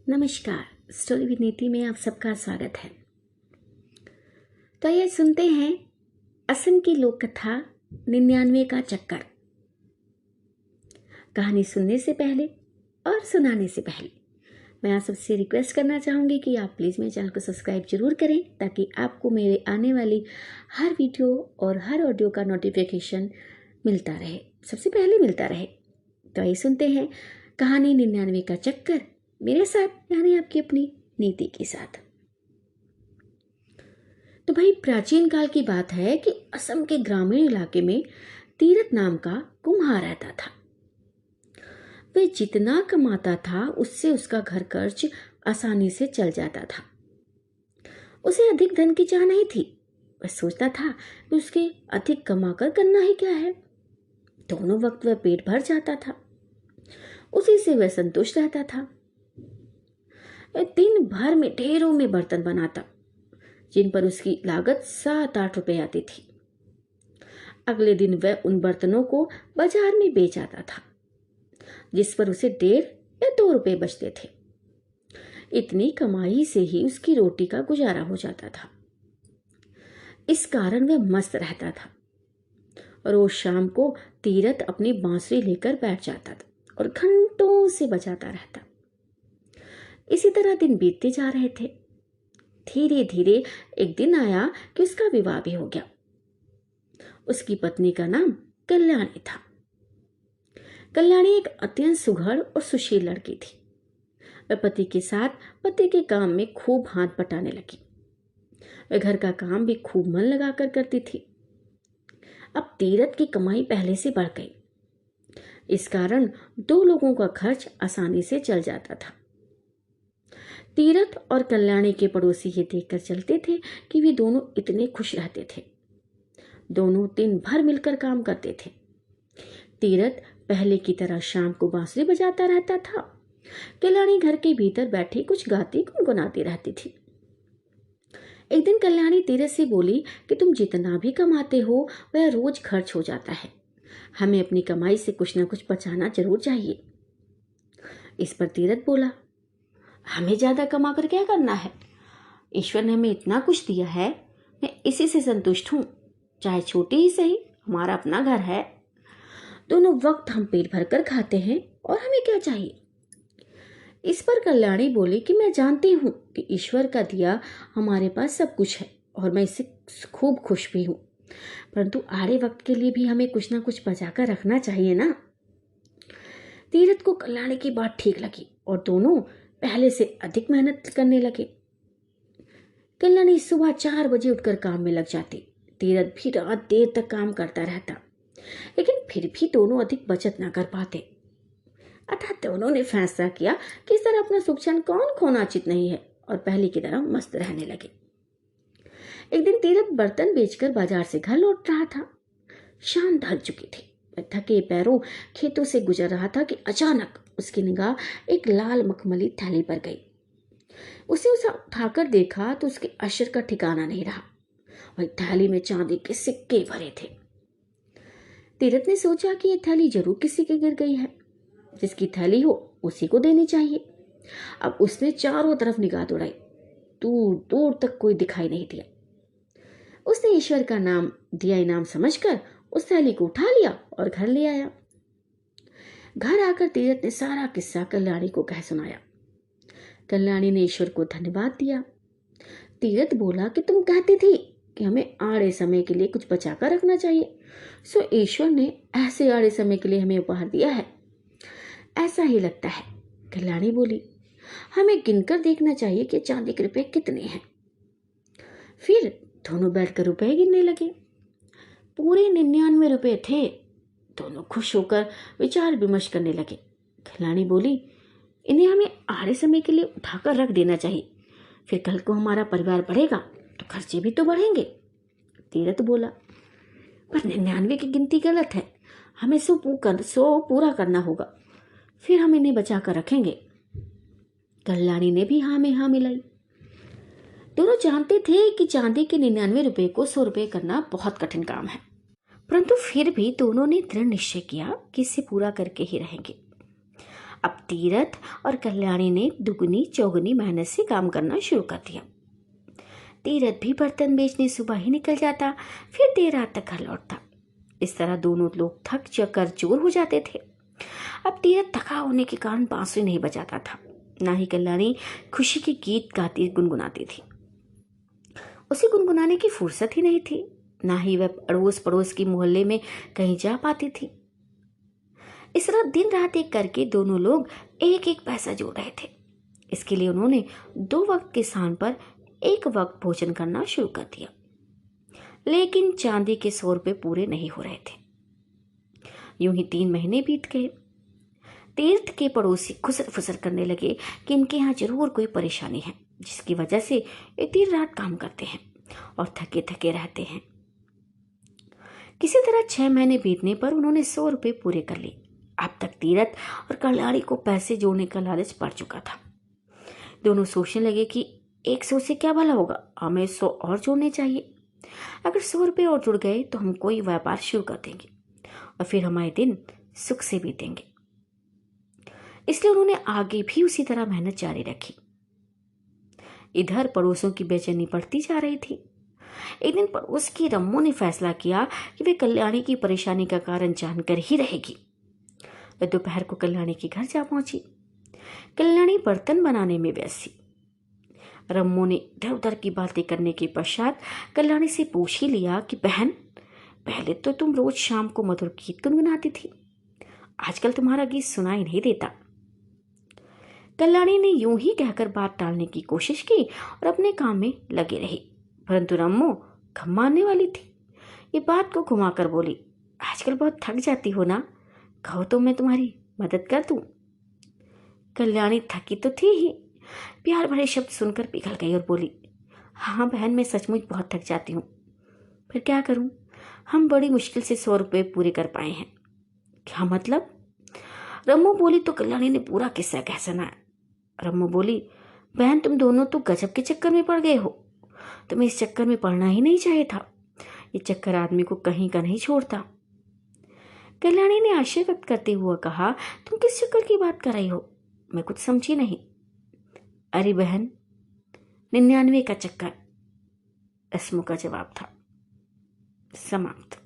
नमस्कार, story with नीति में आप सबका स्वागत है। तो ये सुनते हैं असम की लोक कथा 99 का चक्कर। कहानी सुनने से पहले और सुनाने से पहले मैं आप सबसे रिक्वेस्ट करना चाहूँगी कि आप प्लीज़ मेरे चैनल को सब्सक्राइब जरूर करें ताकि आपको मेरे आने वाली हर वीडियो और हर ऑडियो का नोटिफिकेशन मिलता रहे, सबसे पहले मिलता रहे। तो आइए सुनते हैं कहानी 99 का चक्कर मेरे साथ, यानी आपकी अपनी नीति के साथ। तो भाई, प्राचीन काल की बात है कि असम के ग्रामीण इलाके में तीरथ नाम का कुम्हार रहता था। वह जितना कमाता था उससे उसका घर खर्च आसानी से चल जाता था। उसे अधिक धन की चाह नहीं थी। वह सोचता था कि उसके अधिक कमाकर करना ही क्या है। दोनों वक्त वह पेट भर जाता था, उसी से वह संतुष्ट रहता था। दिन भर में ढेरों में बर्तन बनाता, जिन पर उसकी लागत 7-8 रुपए आती थी। अगले दिन वह उन बर्तनों को बाजार में बेच आता था, जिस पर उसे 1.5 या 2 रुपए बचते थे। इतनी कमाई से ही उसकी रोटी का गुजारा हो जाता था। इस कारण वह मस्त रहता था। रोज शाम को तीरथ अपनी बांसुरी लेकर बैठ जाता था और घंटों से बजाता रहता। इसी तरह दिन बीतते जा रहे थे। धीरे धीरे एक दिन आया कि उसका विवाह भी हो गया। उसकी पत्नी का नाम कल्याणी था। कल्याणी एक अत्यंत सुघड़ और सुशील लड़की थी। वह पति के साथ पति के काम में खूब हाथ बटाने लगी। वह घर का काम भी खूब मन लगाकर करती थी। अब तीरथ की कमाई पहले से बढ़ गई। इस कारण 2 लोगों का खर्च आसानी से चल जाता था। तीरथ और कल्याणी के पड़ोसी ये देखकर चलते थे कि वे दोनों इतने खुश रहते थे। दोनों दिन भर मिलकर काम करते थे। तीरथ पहले की तरह शाम को बांसुरी बजाता रहता था। कल्याणी घर के भीतर बैठी कुछ गाती गुनगुनाती रहती थी। एक दिन कल्याणी तीरथ से बोली कि तुम जितना भी कमाते हो वह रोज खर्च हो जाता है। हमें अपनी कमाई से कुछ न कुछ बचाना जरूर चाहिए। इस पर तीरथ बोला, हमें ज्यादा कमा कर क्या करना है? ईश्वर ने हमें इतना कुछ दिया है, मैं इसी से संतुष्ट हूं। चाहे छोटी ही सही, हमारा अपना घर है। दोनों वक्त हम पेट भरकर खाते हैं और हमें क्या चाहिए? इस पर कल्याणी बोली कि मैं जानती हूं कि ईश्वर का दिया हमारे पास सब कुछ है और मैं इससे खूब खुश भी हूं, परंतु आड़े वक्त के लिए भी हमें कुछ ना कुछ बचाकर रखना चाहिए ना। तीरथ को कल्याणी की बात ठीक लगी और दोनों पहले से अधिक मेहनत करने लगे। कल्याणी सुबह 4 बजे उठकर काम में लग जाती। तीरथ भी रात देर तक काम करता रहता, लेकिन फिर भी दोनों अधिक बचत न कर पाते। अतः दोनों ने फैसला किया कि इस तरह अपना सुख चैन कौन खोना उचित नहीं है और पहले की तरह मस्त रहने लगे। एक दिन तीरथ बर्तन बेचकर बाजार से घर लौट रहा था। शाम ढल चुकी थी। वह थके पैरों खेतों से गुजर रहा था कि अचानक उसकी निगाह एक लाल मखमली थैली पर गई। उसे उठाकर देखा तो उसके अशर का ठिकाना नहीं रहा। वही थैली में चांदी के सिक्के भरे थे। तीरथ ने सोचा कि यह थैली जरूर किसी के गिर गई है। जिसकी थैली हो उसी को देनी चाहिए। अब उसने चारों तरफ निगाह दौड़ाई, दूर दूर तक कोई दिखाई नहीं दिया। उसने ईश्वर का नाम दिया इनाम समझकर उस थैली को उठा लिया और घर ले आया। घर आकर तीरथ ने सारा किस्सा कल्याणी को कह सुनाया। कल्याणी ने ईश्वर को धन्यवाद दिया। तीरथ बोला कि तुम कहती थी कि हमें आड़े समय के लिए कुछ बचाकर रखना चाहिए, सो ईश्वर ने ऐसे आड़े समय के लिए हमें उपहार दिया है। ऐसा ही लगता है, कल्याणी बोली। हमें गिनकर देखना चाहिए कि चांदी के रुपए कितने हैं। फिर दोनों बैठकर रुपए गिनने लगे। पूरे 99 रुपए थे। दोनों खुश होकर विचार विमर्श करने लगे। कल्याणी बोली, इन्हें हमें आड़े समय के लिए उठाकर रख देना चाहिए। फिर कल को हमारा परिवार बढ़ेगा तो खर्चे भी तो बढ़ेंगे। तीरथ बोला, पर 99 की गिनती गलत है। हमें 100 पूरा करना होगा, फिर हम इन्हें बचा कर रखेंगे। कल्याणी ने भी हाँ में हाँ मिलाई। दोनों जानते थे कि चांदी के 99 रुपए को 100 रुपए करना बहुत कठिन काम है, परंतु फिर भी दोनों ने दृढ़ निश्चय किया कि इसे पूरा करके ही रहेंगे। अब तीरथ और कल्याणी ने दुगनी चौगुनी मेहनत से काम करना शुरू कर दिया। तीरथ भी बर्तन बेचने सुबह ही निकल जाता, फिर देर रात तक घर लौटता। इस तरह दोनों लोग थक कर चोर हो जाते थे। अब तीरथ थका होने के कारण बांसुरी नहीं बजाता था, ना ही कल्याणी खुशी के गीत गाती गुनगुनाती थी। उसे गुनगुनाने की फुर्सत ही नहीं थी, ना ही वह अड़ोस पड़ोस की मोहल्ले में कहीं जा पाती थी। इस तरह दिन रात एक करके दोनों लोग एक एक पैसा जोड़ रहे थे। इसके लिए उन्होंने 2 वक्त के स्थान पर 1 वक्त भोजन करना शुरू कर दिया। लेकिन चांदी के 100 रुपये पूरे नहीं हो रहे थे। यूं ही 3 महीने बीत गए। तीर्थ के पड़ोसी खुसर फुसर करने लगे कि इनके यहाँ जरूर कोई परेशानी है, जिसकी वजह से ये दिन रात काम करते हैं और थके थके रहते हैं। किसी तरह 6 महीने बीतने पर उन्होंने 100 रुपये पूरे कर लिए। अब तक तीरथ और कल्याणी को पैसे जोड़ने का लालच पड़ चुका था। दोनों सोचने लगे कि 100 से क्या भला होगा, हमें 100 और जोड़ने चाहिए। अगर 100 रुपये और जुड़ गए तो हम कोई व्यापार शुरू कर देंगे और फिर हमारे दिन सुख से बीतेंगे। इसलिए उन्होंने आगे भी उसी तरह मेहनत जारी रखी। इधर पड़ोसों की बेचैनी बढ़ती जा रही थी। एक दिन पड़ोस की रम्मो ने फैसला किया कि वे कल्याणी की परेशानी का कारण जानकर ही रहेगी। वह दोपहर को कल्याणी के घर जा पहुंची। कल्याणी बर्तन बनाने में व्यस्त थी। रम्मो ने इधर उधर की बातें करने के पश्चात कल्याणी से पूछ ही लिया कि बहन, पहले तो तुम रोज शाम को मधुर गीत गुनगुनाती थी, आजकल तुम्हारा गीत सुनाई नहीं देता। कल्याणी ने यूं ही कहकर बात टालने की कोशिश की और अपने काम में लगी रही, परंतु रम्मो खम मानने वाली थी। ये बात को घुमाकर बोली, आजकल बहुत थक जाती हो ना, कहो तो मैं तुम्हारी मदद कर दूं। कल्याणी थकी तो थी ही, प्यार भरे शब्द सुनकर पिघल गई और बोली, हाँ बहन, मैं सचमुच बहुत थक जाती हूँ, फिर क्या करूँ, हम बड़ी मुश्किल से 100 रुपये पूरे कर पाए हैं। क्या मतलब? रम्मो बोली तो कल्याणी ने पूरा किस्सा कह सुनाया। रम्मो बोली, बहन तुम दोनों तो गजब के चक्कर में पड़ गए हो, तुम्हें इस चक्कर में पड़ना ही नहीं चाहिए था। ये चक्कर आदमी को कहीं का नहीं छोड़ता। कल्याणी ने आश्चर्य व्यक्त करते हुए कहा, तुम किस चक्कर की बात कर रही हो, मैं कुछ समझी नहीं। अरे बहन, 99 का चक्कर, इसमो का जवाब था। समाप्त।